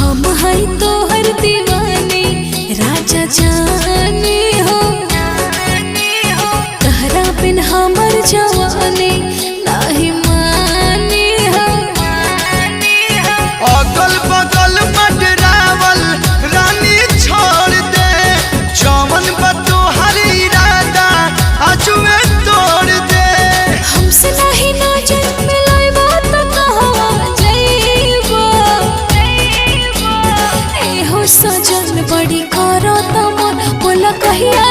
हम है तोहर दीवानी राजा जाने हो, तहरा बिन हमर जवानी नाही मानी हो। अगल बगल मडरावल रानी छोड़ दे, जवन बतो हर इरादा आजुए तोड़ दे। हमसे नहीं नजर मिलाइबा त कहवा जाइबा, ए हो सजन बड़ी करो त मन बोला कहिया